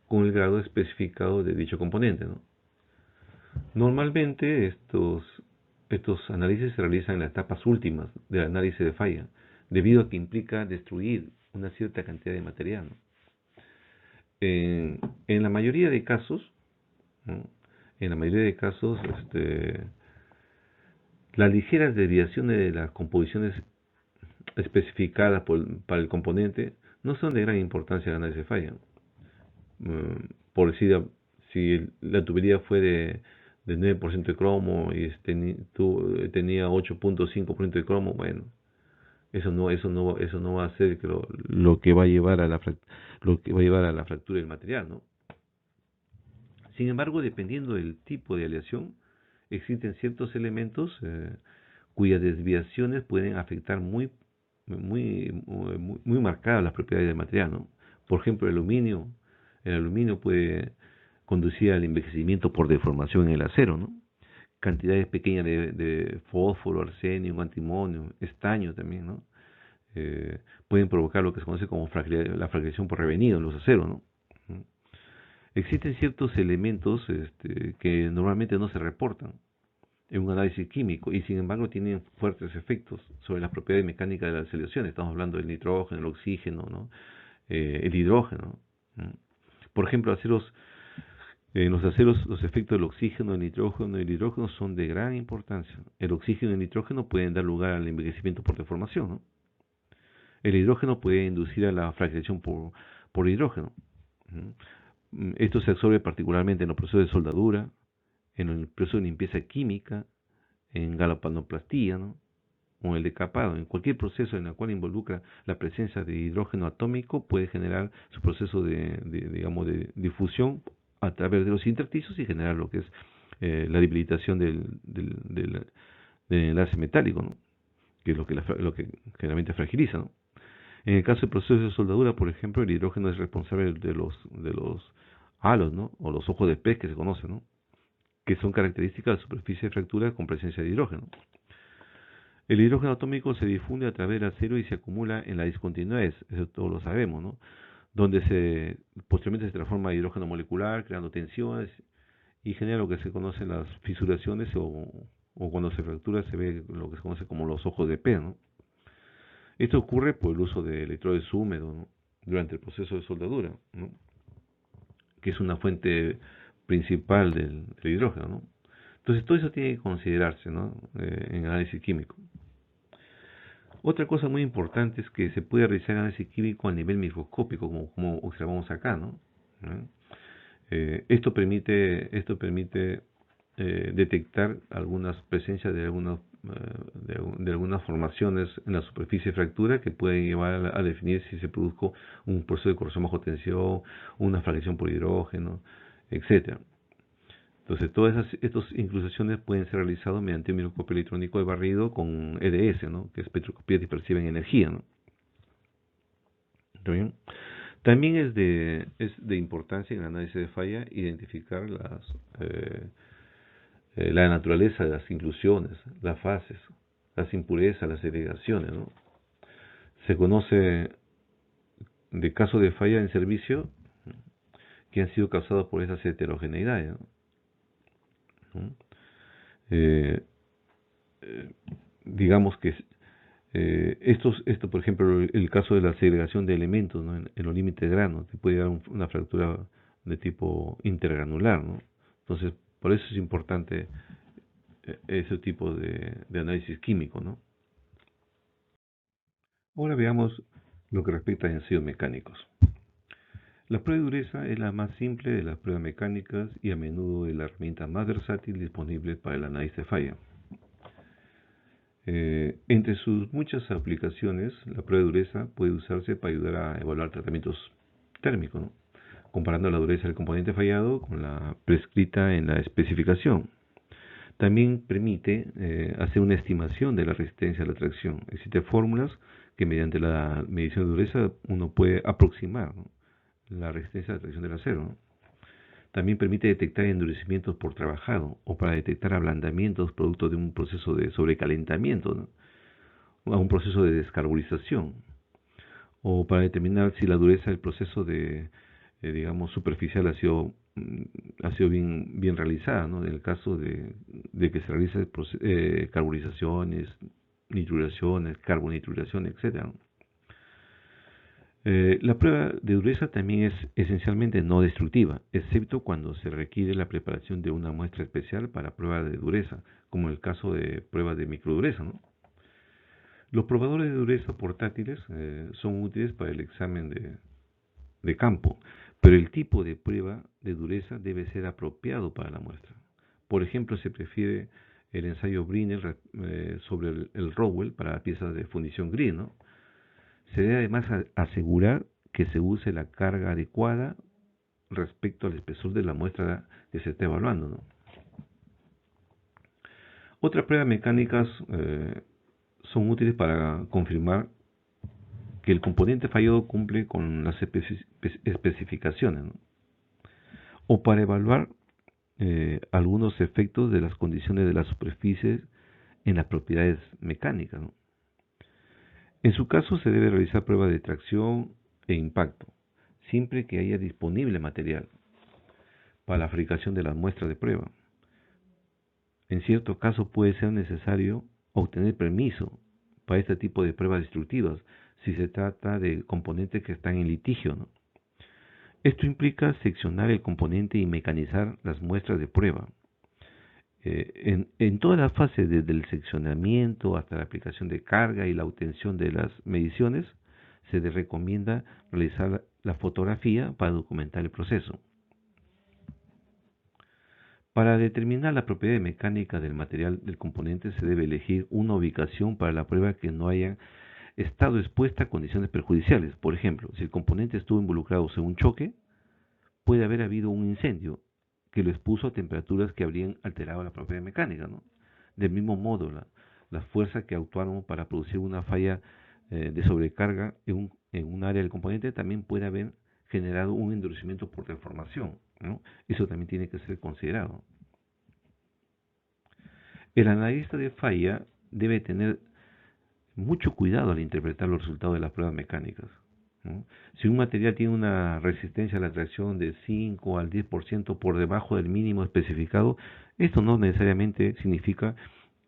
con el grado especificado de dicho componente, ¿no? Normalmente estos análisis se realizan en las etapas últimas del análisis de falla, debido a que implica destruir una cierta cantidad de material, ¿no? En la mayoría de casos, ¿no? En la mayoría de casos, las ligeras desviaciones de las composiciones especificadas para el componente no son de gran importancia en el análisis de falla. Por decir, si la tubería fue de 9% de cromo y tenía 8.5% de cromo, bueno, eso no va a ser lo que va a llevar a lo que va a llevar a la fractura del material, ¿no? Sin embargo, dependiendo del tipo de aleación, existen ciertos elementos cuyas desviaciones pueden afectar muy marcadas las propiedades del material, ¿no? Por ejemplo, el aluminio puede conducir al envejecimiento por deformación en el acero, ¿no? Cantidades pequeñas de fósforo, arsenio, antimonio, estaño también, ¿no? Pueden provocar lo que se conoce como la fragmentación por revenido en los aceros, ¿no? Existen ciertos elementos que normalmente no se reportan en un análisis químico y sin embargo tienen fuertes efectos sobre las propiedades mecánicas de las aleaciones. Estamos hablando del nitrógeno, el oxígeno, ¿no? El hidrógeno, ¿no? Por ejemplo, en los aceros los efectos del oxígeno, el nitrógeno y el hidrógeno son de gran importancia. El oxígeno y el nitrógeno pueden dar lugar al envejecimiento por deformación, ¿no? El hidrógeno puede inducir a la fragmentación por hidrógeno. Esto se absorbe particularmente en los procesos de soldadura, en el proceso de limpieza química, en galvanoplastía, ¿no? O el decapado. En cualquier proceso en el cual involucra la presencia de hidrógeno atómico puede generar su proceso digamos, de difusión a través de los intersticios y generar lo que es la debilitación del enlace metálico, ¿no? Que es lo que generalmente fragiliza, ¿no? En el caso del proceso de soldadura, por ejemplo, el hidrógeno es responsable de los halos, ¿no? O los ojos de pez que se conocen, ¿no? Que son características de la superficie de fractura con presencia de hidrógeno. El hidrógeno atómico se difunde a través del acero y se acumula en las discontinuidades, eso todos lo sabemos, ¿no? Donde posteriormente se transforma en hidrógeno molecular, creando tensiones y genera lo que se conocen las fisuraciones o cuando se fractura se ve lo que se conoce como los ojos de pez, ¿no? Esto ocurre por el uso de electrodes húmedos, ¿no? Durante el proceso de soldadura, ¿no? Que es una fuente principal del hidrógeno, ¿no? Entonces todo eso tiene que considerarse, ¿no? En análisis químico. Otra cosa muy importante es que se puede realizar análisis químico a nivel microscópico, como observamos acá, ¿no? Esto permite detectar algunas presencias de algunas formaciones en la superficie de fractura que pueden llevar a definir si se produjo un proceso de corrosión bajo tensión, una fracción por hidrógeno, etcétera. Entonces, todas estas inclusiones pueden ser realizadas mediante un microscopio electrónico de barrido con EDS, ¿no? Que es espectroscopía dispersiva en energía, ¿no? ¿Está bien? También es de importancia en el análisis de falla identificar la naturaleza de las inclusiones, las fases, las impurezas, las segregaciones, ¿no? Se conoce de casos de falla en servicio que han sido causados por esas heterogeneidades, ¿no? Digamos que esto, por ejemplo, el caso de la segregación de elementos, ¿no? En los límites de grano, te puede dar una fractura de tipo intergranular, ¿no? Entonces, por eso es importante ese tipo de análisis químico, ¿no? Ahora veamos lo que respecta a ensayos mecánicos. La prueba de dureza es la más simple de las pruebas mecánicas y a menudo es la herramienta más versátil disponible para el análisis de falla. Entre sus muchas aplicaciones, la prueba de dureza puede usarse para ayudar a evaluar tratamientos térmicos, ¿no? Comparando la dureza del componente fallado con la prescrita en la especificación. También permite hacer una estimación de la resistencia a la tracción. Existen fórmulas que mediante la medición de dureza uno puede aproximar, ¿no?, la resistencia a la tracción del acero, ¿no? También permite detectar endurecimientos por trabajado o para detectar ablandamientos producto de un proceso de sobrecalentamiento, ¿no?, o a un proceso de descarburización, o para determinar si la dureza del proceso de, digamos, superficial ha sido bien realizada, ¿no? En el caso de que se realice carburizaciones, nitruraciones, carbonitruraciones, etcétera. La prueba de dureza también es esencialmente no destructiva, excepto cuando se requiere la preparación de una muestra especial para prueba de dureza, como en el caso de pruebas de microdureza, ¿no? Los probadores de dureza portátiles son útiles para el examen de campo, pero el tipo de prueba de dureza debe ser apropiado para la muestra. Por ejemplo, se prefiere el ensayo Brinell sobre el Rowell para piezas de fundición gris, ¿no? Se debe además asegurar que se use la carga adecuada respecto al espesor de la muestra que se está evaluando, ¿no? Otras pruebas mecánicas son útiles para confirmar que el componente fallado cumple con las especificaciones, ¿no?, o para evaluar algunos efectos de las condiciones de las superficies en las propiedades mecánicas, ¿no? En su caso se debe realizar pruebas de tracción e impacto, siempre que haya disponible material para la fabricación de las muestras de prueba. En cierto caso puede ser necesario obtener permiso para este tipo de pruebas destructivas si se trata de componentes que están en litigio, ¿no? Esto implica seccionar el componente y mecanizar las muestras de prueba. En todas las fases, desde el seccionamiento hasta la aplicación de carga y la obtención de las mediciones, se les recomienda realizar la fotografía para documentar el proceso. Para determinar la propiedad mecánica del material del componente se debe elegir una ubicación para la prueba que no haya estado expuesta a condiciones perjudiciales. Por ejemplo, si el componente estuvo involucrado en un choque, puede haber habido un incendio que lo expuso a temperaturas que habrían alterado la propiedad mecánica, ¿no? Del mismo modo, las fuerzas que actuaron para producir una falla de sobrecarga en un área del componente también puede haber generado un endurecimiento por deformación, ¿no? Eso también tiene que ser considerado. El analista de falla debe tener mucho cuidado al interpretar los resultados de las pruebas mecánicas, ¿no? Si un material tiene una resistencia a la tracción de 5 al 10% por debajo del mínimo especificado, esto no necesariamente significa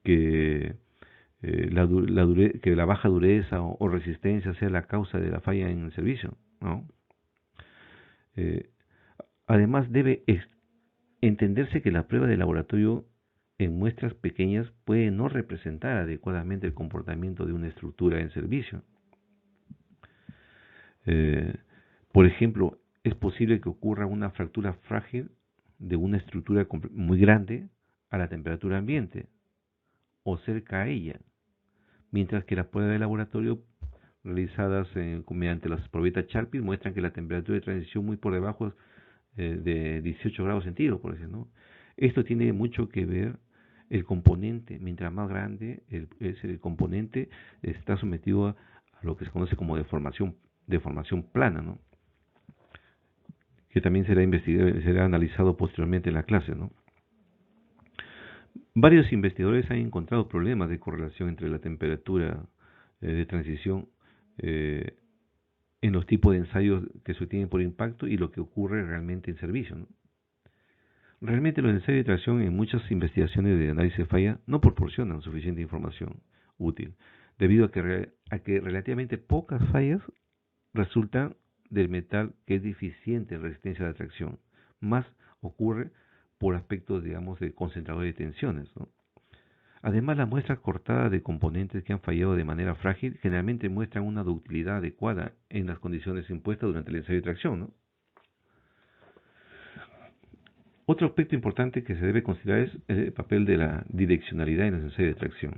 que, que la baja dureza o resistencia sea la causa de la falla en el servicio, ¿no? Eh, Además, debe entenderse que la prueba de laboratorio en muestras pequeñas puede no representar adecuadamente el comportamiento de una estructura en servicio. Eh, por ejemplo, es posible que ocurra una fractura frágil de una estructura muy grande a la temperatura ambiente o cerca a ella, mientras que las pruebas de laboratorio realizadas mediante las probetas Charpy muestran que la temperatura de transición muy por debajo de 18 grados centígrados, por decir, ¿no? Esto tiene mucho que ver el componente, mientras más grande es el componente, está sometido a lo que se conoce como deformación plana, ¿no?, que también será investigado, será analizado posteriormente en la clase, ¿no? Varios investigadores han encontrado problemas de correlación entre la temperatura de transición en los tipos de ensayos que se obtienen por impacto y lo que ocurre realmente en servicio, ¿no? Realmente los ensayos de tracción en muchas investigaciones de análisis de falla no proporcionan suficiente información útil, debido a que relativamente pocas fallas resultan del metal que es deficiente en resistencia a la tracción. Más ocurre por aspectos, digamos, de concentrador de tensiones, ¿no? Además, las muestras cortadas de componentes que han fallado de manera frágil generalmente muestran una ductilidad adecuada en las condiciones impuestas durante el ensayo de tracción, ¿no? Otro aspecto importante que se debe considerar es el papel de la direccionalidad en el ensayo de tracción.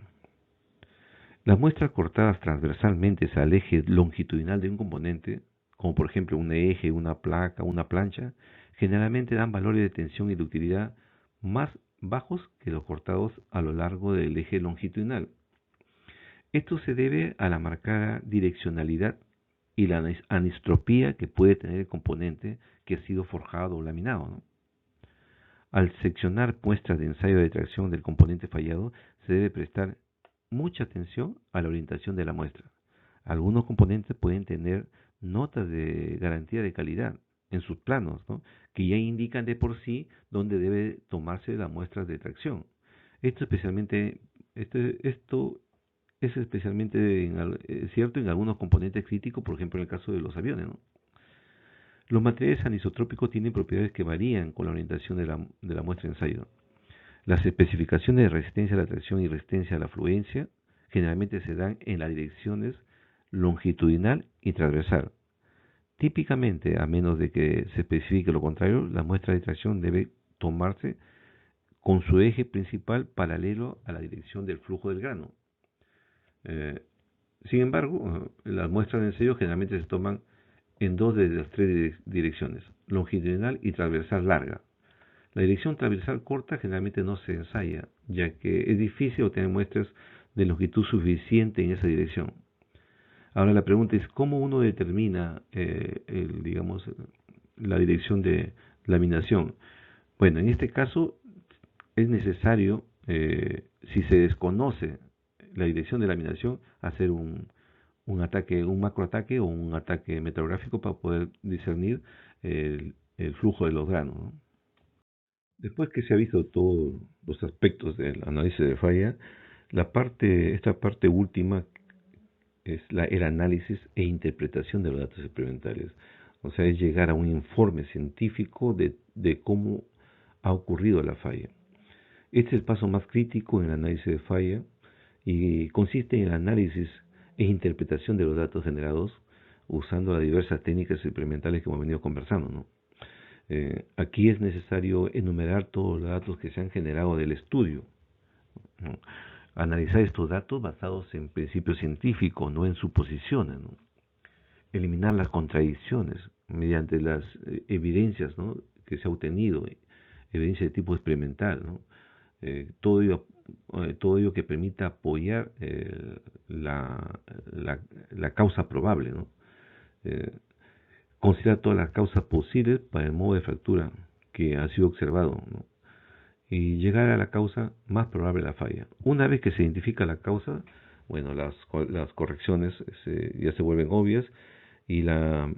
Las muestras cortadas transversalmente al eje longitudinal de un componente, como por ejemplo un eje, una placa, una plancha, generalmente dan valores de tensión y ductilidad más bajos que los cortados a lo largo del eje longitudinal. Esto se debe a la marcada direccionalidad y la anistropía que puede tener el componente que ha sido forjado o laminado, ¿no? Al seccionar muestras de ensayo de tracción del componente fallado, se debe prestar mucha atención a la orientación de la muestra. Algunos componentes pueden tener notas de garantía de calidad en sus planos, ¿no?, que ya indican de por sí dónde debe tomarse la muestra de tracción. Esto es especialmente cierto en algunos componentes críticos, por ejemplo en el caso de los aviones, ¿no? Los materiales anisotrópicos tienen propiedades que varían con la orientación de la muestra de ensayo. Las especificaciones de resistencia a la tracción y resistencia a la fluencia generalmente se dan en las direcciones longitudinal y transversal. Típicamente, a menos de que se especifique lo contrario, la muestra de tracción debe tomarse con su eje principal paralelo a la dirección del flujo del grano. Sin embargo, las muestras de ensayo generalmente se toman en dos de las tres direcciones, longitudinal y transversal larga. La dirección transversal corta generalmente no se ensaya, ya que es difícil obtener muestras de longitud suficiente en esa dirección. Ahora la pregunta es, ¿cómo uno determina la dirección de laminación? Bueno, en este caso es necesario, si se desconoce la dirección de laminación, hacer un macroataque o un ataque metrográfico para poder discernir el flujo de los granos, ¿no? Después que se ha visto todos los aspectos del análisis de falla, esta parte última es el análisis e interpretación de los datos experimentales. O sea, es llegar a un informe científico de cómo ha ocurrido la falla. Este es el paso más crítico en el análisis de falla y consiste en el análisis e interpretación de los datos generados usando las diversas técnicas experimentales que hemos venido conversando, ¿no? Aquí es necesario enumerar todos los datos que se han generado del estudio, ¿no? Analizar estos datos basados en principios científicos, no en suposiciones, ¿no? Eliminar las contradicciones mediante las evidencias, ¿no?, que se ha obtenido, evidencia de tipo experimental, ¿no? Todo ello que permita apoyar la causa probable, ¿no? Eh, Considera todas las causas posibles para el modo de fractura que ha sido observado, ¿no?, y llegar a la causa más probable de la falla. Una vez que se identifica la causa, bueno, las correcciones ya se vuelven obvias y la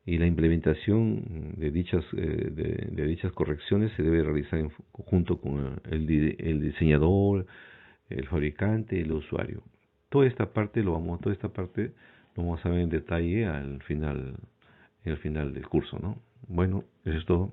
implementación de dichas correcciones se debe realizar junto con el diseñador, el fabricante y el usuario. Toda esta parte lo vamos a ver en detalle en el final del curso, ¿no? Bueno, eso es todo.